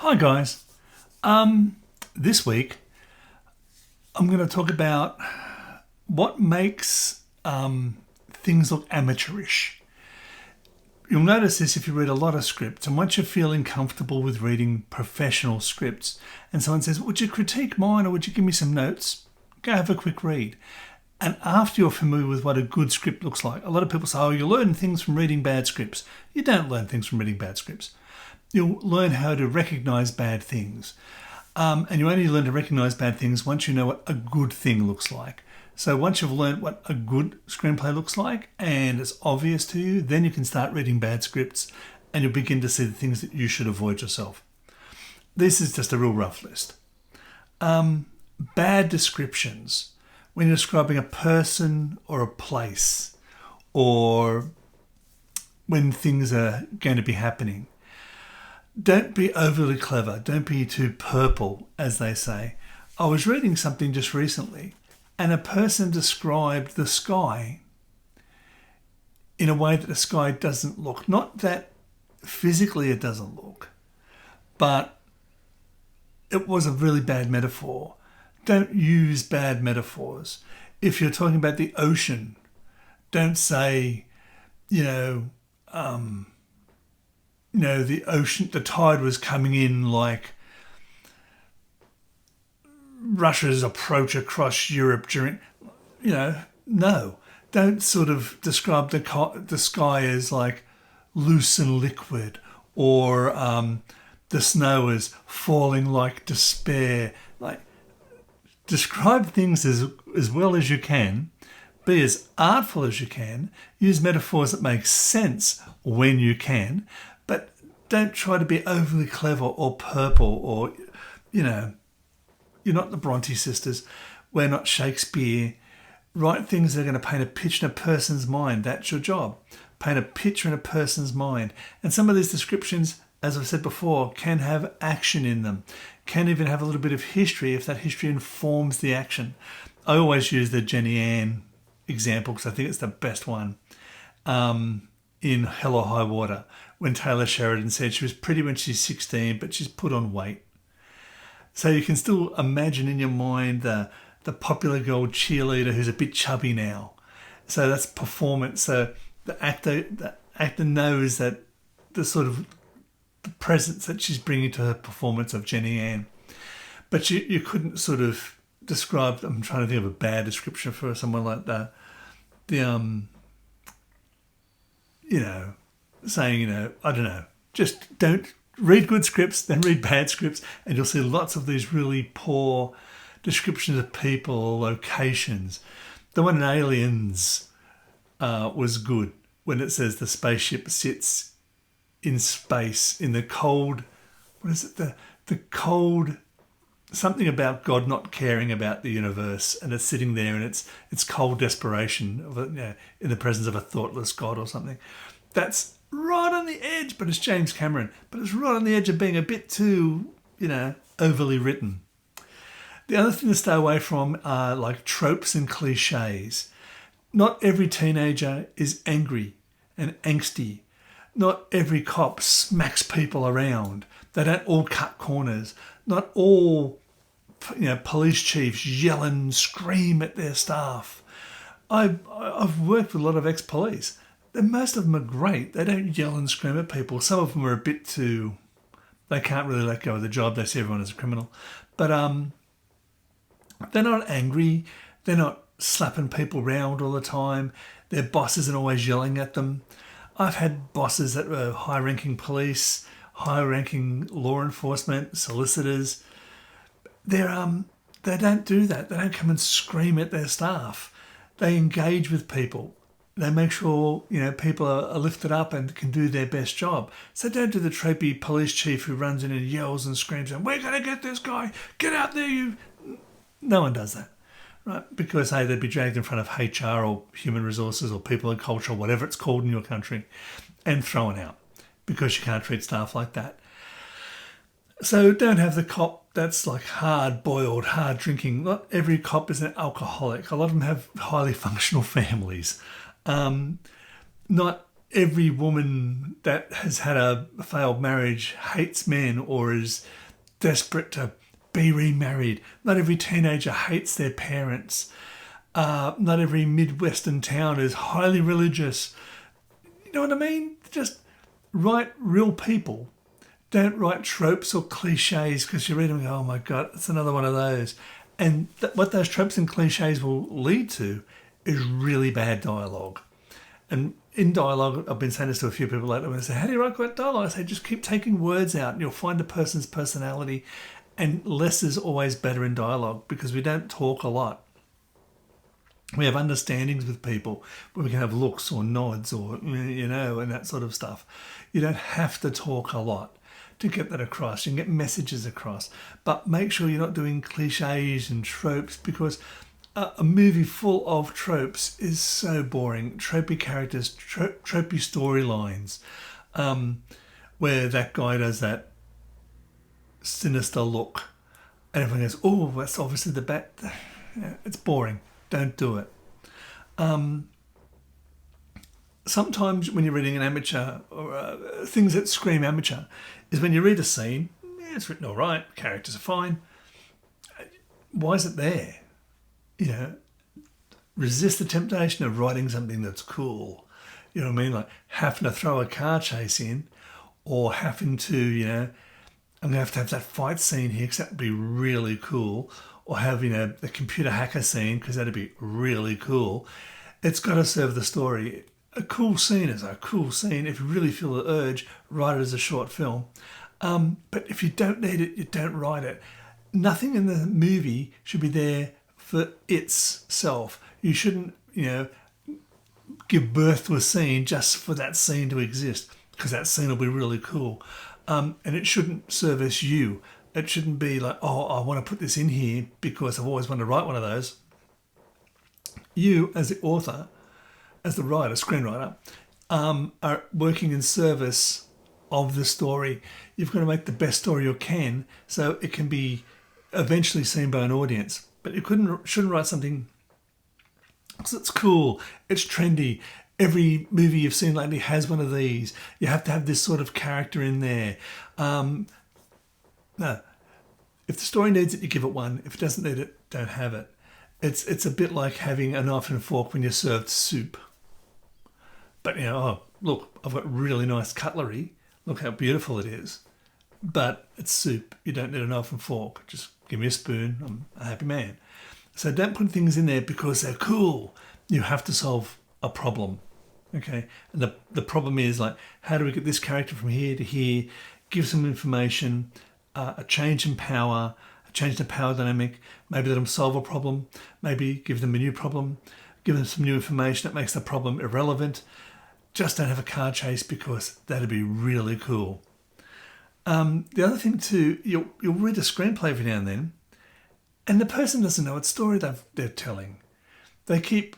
Hi guys. This week I'm going to talk about what makes things look amateurish. You'll notice this if you read a lot of scripts, and once you're feeling comfortable with reading professional scripts and someone says, would you critique mine or would you give me some notes? Go have a quick read. And after you're familiar with what a good script looks like, a lot of people say, oh, you learn things from reading bad scripts. You don't learn things from reading bad scripts. You'll learn how to recognise bad things. And you only learn to recognise bad things once you know what a good thing looks like. So once you've learned what a good screenplay looks like and it's obvious to you, then you can start reading bad scripts and you'll begin to see the things that you should avoid yourself. This is just a real rough list. Bad descriptions. When you're describing a person or a place or when things are going to be happening. Don't be overly clever. Don't be too purple, as they say. I was reading something just recently and a person described the sky in a way that the sky doesn't look. Not that physically it doesn't look, but it was a really bad metaphor. Don't use bad metaphors. If you're talking about the ocean, don't say, the ocean, the tide was coming in like Russia's approach across Europe during, no. Don't sort of describe the sky as like loose and liquid or the snow as falling like despair. Like, describe things as well as you can. Be as artful as you can. Use metaphors that make sense when you can. But don't try to be overly clever or purple or, you're not the Bronte sisters. We're not Shakespeare. Write things that are going to paint a picture in a person's mind. That's your job. Paint a picture in a person's mind. And some of these descriptions, as I've said before, can have action in them. Can even have a little bit of history if that history informs the action. I always use the Jenny Ann example because I think it's the best one. In Hell or High Water, when Taylor Sheridan said she was pretty when she's 16, but she's put on weight. So you can still imagine in your mind the popular girl cheerleader who's a bit chubby now. So that's performance. So the actor knows that the sort of the presence that she's bringing to her performance of Jenny Ann. But you couldn't sort of describe, I'm trying to think of a bad description for someone like that. Saying, I don't know, just don't read good scripts, then read bad scripts, and you'll see lots of these really poor descriptions of people or locations. The one in Aliens was good when it says the spaceship sits in space in the cold, what is it? The cold, something about God not caring about the universe, and it's sitting there and it's cold desperation of in the presence of a thoughtless God or something. That's right on the edge, but it's James Cameron. But it's right on the edge of being a bit too, overly written. The other thing to stay away from are like tropes and cliches. Not every teenager is angry and angsty. Not every cop smacks people around. They don't all cut corners. Not all, police chiefs yell and scream at their staff. I've worked with a lot of ex-police. And most of them are great. They don't yell and scream at people. Some of them are a bit too... They can't really let go of the job. They see everyone as a criminal. But they're not angry. They're not slapping people around all the time. Their boss isn't always yelling at them. I've had bosses that were high-ranking police, high-ranking law enforcement, solicitors. They don't do that. They don't come and scream at their staff. They engage with people. They make sure, people are lifted up and can do their best job. So don't do the tropey police chief who runs in and yells and screams and we're going to get this guy. Get out there, you. No one does that, right? Because, hey, they'd be dragged in front of HR or human resources or people and culture or whatever it's called in your country and thrown out because you can't treat staff like that. So don't have the cop that's like hard-boiled, hard-drinking. Not every cop is an alcoholic. A lot of them have highly functional families. Not every woman that has had a failed marriage hates men or is desperate to be remarried. Not every teenager hates their parents. Not every Midwestern town is highly religious. You know what I mean? Just write real people. Don't write tropes or cliches because you read them and go, oh my God, it's another one of those. And what those tropes and cliches will lead to is really bad dialogue. And in dialogue, I've been saying this to a few people lately when they say, how do you write great dialogue? I say, just keep taking words out and you'll find a person's personality. And less is always better in dialogue because we don't talk a lot. We have understandings with people where we can have looks or nods or, and that sort of stuff. You don't have to talk a lot to get that across. You can get messages across. But make sure you're not doing cliches and tropes because a movie full of tropes is so boring. Tropey characters, tropey storylines, where that guy does that sinister look and everyone goes, oh, that's obviously the bad. Yeah, it's boring. Don't do it. Sometimes when you're reading an amateur or things that scream amateur is when you read a scene, it's written all right, characters are fine. Why is it there? Resist the temptation of writing something that's cool. You know what I mean? Like having to throw a car chase in or having to, I'm going to have that fight scene here because that would be really cool. Or have, the computer hacker scene because that'd be really cool. It's got to serve the story. A cool scene is a cool scene. If you really feel the urge, write it as a short film. But if you don't need it, you don't write it. Nothing in the movie should be there for itself. You shouldn't, give birth to a scene just for that scene to exist because that scene will be really cool. And it shouldn't service you. It shouldn't be like, oh, I want to put this in here because I've always wanted to write one of those. You, as the author, as the writer, screenwriter, are working in service of the story. You've got to make the best story you can so it can be eventually seen by an audience. But you shouldn't write something because it's cool, it's trendy. Every movie you've seen lately has one of these. You have to have this sort of character in there. No. If the story needs it, you give it one. If it doesn't need it, don't have it. It's a bit like having a knife and a fork when you're served soup. But, look, I've got really nice cutlery. Look how beautiful it is. But it's soup. You don't need a knife and fork. Just give me a spoon. I'm a happy man. So don't put things in there because they're cool. You have to solve a problem. Okay? And the problem is, like, how do we get this character from here to here? Give some information, a change in power, a change in the power dynamic, maybe let them solve a problem, maybe give them a new problem, give them some new information that makes the problem irrelevant. Just don't have a car chase because that'd be really cool. The other thing too, you'll read a screenplay every now and then, and the person doesn't know what story they're telling. They keep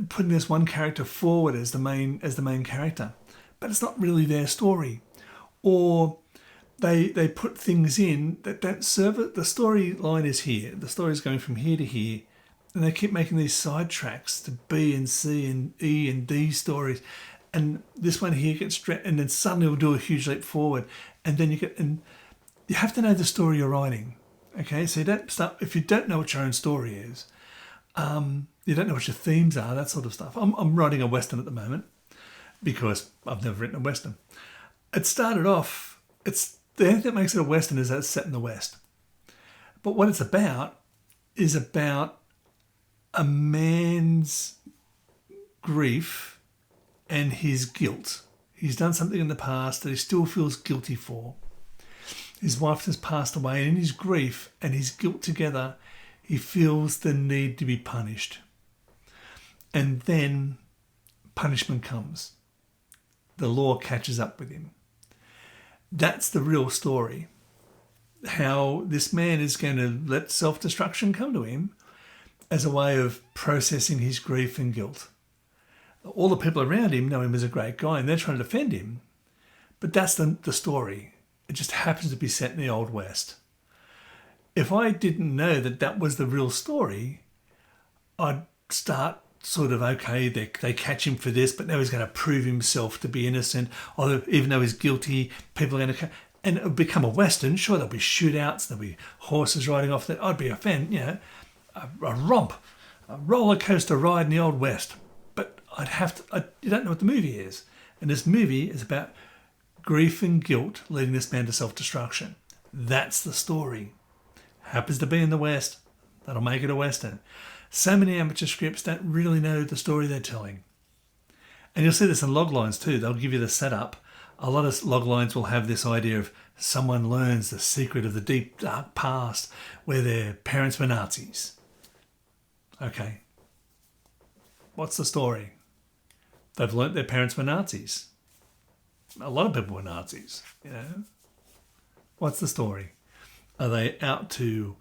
putting this one character forward as the main character, but it's not really their story. Or they put things in that don't serve it. The storyline is here. The story is going from here to here. And they keep making these side tracks to B and C and E and D stories. And this one here gets and then suddenly will do a huge leap forward. And then you have to know the story you're writing. Okay, so you don't start, if you don't know what your own story is, you don't know what your themes are, that sort of stuff. I'm writing a Western at the moment because I've never written a Western. It started off, the only thing that makes it a Western is that it's set in the West. But what it's about is about a man's grief and his guilt. He's done something in the past that he still feels guilty for. His wife has passed away, and in his grief and his guilt together, he feels the need to be punished. And then punishment comes. The law catches up with him. That's the real story. How this man is going to let self-destruction come to him as a way of processing his grief and guilt. All the people around him know him as a great guy and they're trying to defend him. But that's the story. It just happens to be set in the Old West. If I didn't know that was the real story, I'd start sort of, okay, they catch him for this, but now he's going to prove himself to be innocent, or even though he's guilty, people are going to, and it'll become a Western. Sure, there'll be shootouts, there'll be horses riding off. That I'd be a fan, a romp, a roller coaster ride in the Old West. But you don't know what the movie is. And this movie is about grief and guilt leading this man to self-destruction. That's the story. Happens to be in the West. That'll make it a Western. So many amateur scripts don't really know the story they're telling. And you'll see this in log lines too. They'll give you the setup. A lot of log lines will have this idea of someone learns the secret of the deep, dark past where their parents were Nazis. Okay. What's the story? They've learnt their parents were Nazis. A lot of people were Nazis, What's the story? Are they out to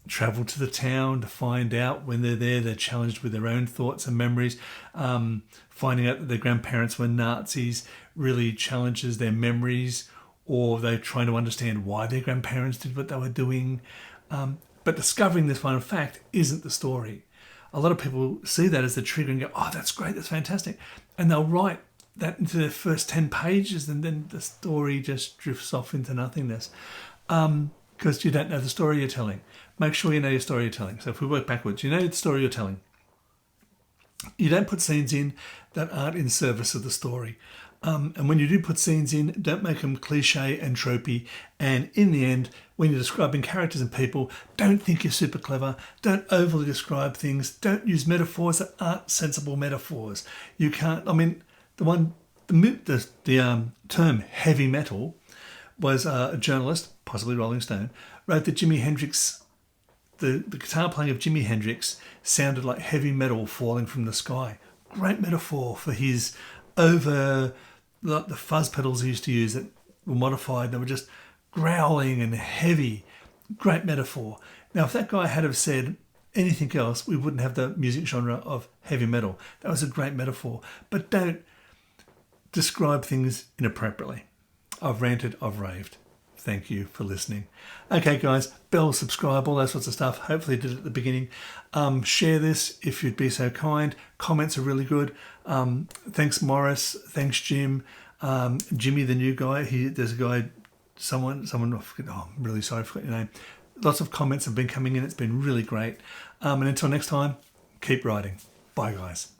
travel to the town to find out? When they're there, they're challenged with their own thoughts and memories. Finding out that their grandparents were Nazis really challenges their memories, or they're trying to understand why their grandparents did what they were doing. But discovering this final fact isn't the story. A lot of people see that as the trigger and go, oh, that's great, that's fantastic. And they'll write that into their first 10 pages, and then the story just drifts off into nothingness. Because you don't know the story you're telling. Make sure you know your story you're telling. So if we work backwards, you know the story you're telling. You don't put scenes in that aren't in service of the story. And when you do put scenes in, don't make them cliche and tropey. And in the end, when you're describing characters and people, don't think you're super clever. Don't overly describe things. Don't use metaphors that aren't sensible metaphors. You can't, the term heavy metal was a journalist, possibly Rolling Stone, wrote that Jimi Hendrix, the guitar playing of Jimi Hendrix sounded like heavy metal falling from the sky. Great metaphor for his the fuzz pedals he used to use that were modified. They were just growling and heavy. Great metaphor. Now, if that guy had have said anything else, we wouldn't have the music genre of heavy metal. That was a great metaphor. But don't describe things inappropriately. I've ranted, I've raved. Thank you for listening. Okay, guys, bell, subscribe, all that sorts of stuff. Hopefully I did it at the beginning. Share this if you'd be so kind. Comments are really good. Thanks, Morris. Thanks, Jim. Jimmy, the new guy. There's a guy, someone, I'm really sorry, I forgot your name. Lots of comments have been coming in. It's been really great. And until next time, keep writing. Bye, guys.